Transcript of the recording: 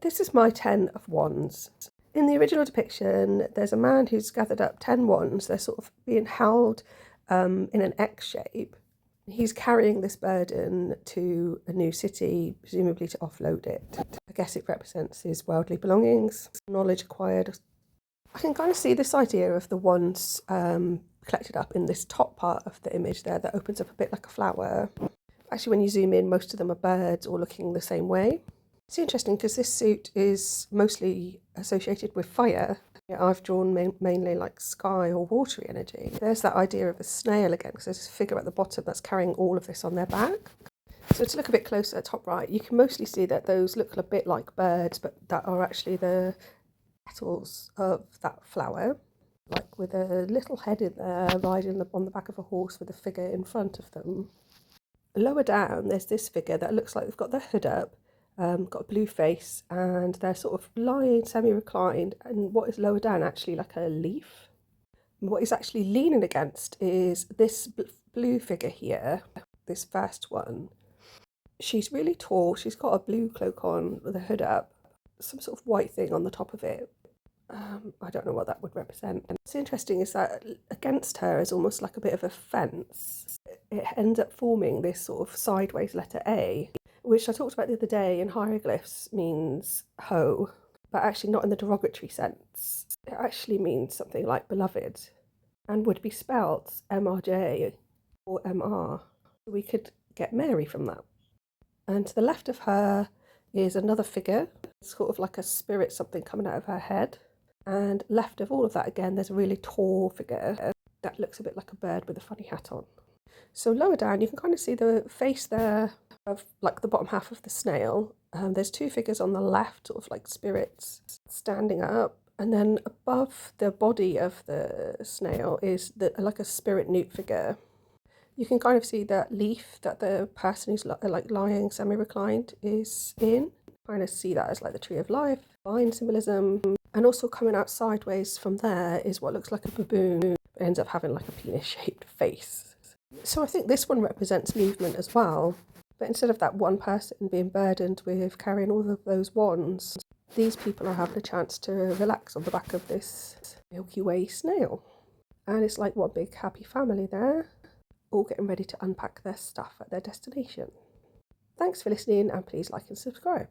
This is my 10 of Wands. In the original depiction, there's a man who's gathered up 10 wands. They're sort of being held in an X shape. He's carrying this burden to a new city, presumably to offload it. I guess it represents his worldly belongings, knowledge acquired. I can kind of see this idea of the wands collected up in this top part of the image there that opens up a bit like a flower. Actually, when you zoom in, most of them are birds all looking the same way. It's interesting because this suit is mostly associated with fire. I've drawn mainly like sky or watery energy. There's that idea of a snail again, because there's a figure at the bottom that's carrying all of this on their back. So to look a bit closer at top right, you can mostly see that those look a bit like birds, but that are actually the petals of that flower, like with a little head in there riding on the back of a horse with a figure in front of them. Lower down, there's this figure that looks like they've got their hood up, got a blue face, and they're sort of lying semi-reclined, and what is lower down actually like a leaf. What he's actually leaning against is this blue figure here, this first one. She's really tall, she's got a blue cloak on with a hood up, some sort of white thing on the top of it. I don't know what that would represent. And what's interesting is that against her is almost like a bit of a fence. It ends up forming this sort of sideways letter A, which I talked about the other day in hieroglyphs means hoe, but actually not in the derogatory sense. It actually means something like beloved and would be spelt MRJ or MR. We could get Mary from that. And to the left of her is another figure, sort of like a spirit, something coming out of her head. And left of all of that again, there's a really tall figure that looks a bit like a bird with a funny hat on. So lower down, you can kind of see the face there of like the bottom half of the snail. There's two figures on the left, sort of like spirits standing up. And then above the body of the snail is like a spirit newt figure. You can kind of see that leaf that the person who's like lying semi-reclined is in. Kind of see that as like the tree of life, divine symbolism. And also coming out sideways from there is what looks like a baboon. It ends up having like a penis-shaped face. So I think this one represents movement as well. But instead of that one person being burdened with carrying all of those wands, these people are having a chance to relax on the back of this Milky Way snail. And it's like one big happy family there, all getting ready to unpack their stuff at their destination. Thanks for listening, and please like and subscribe.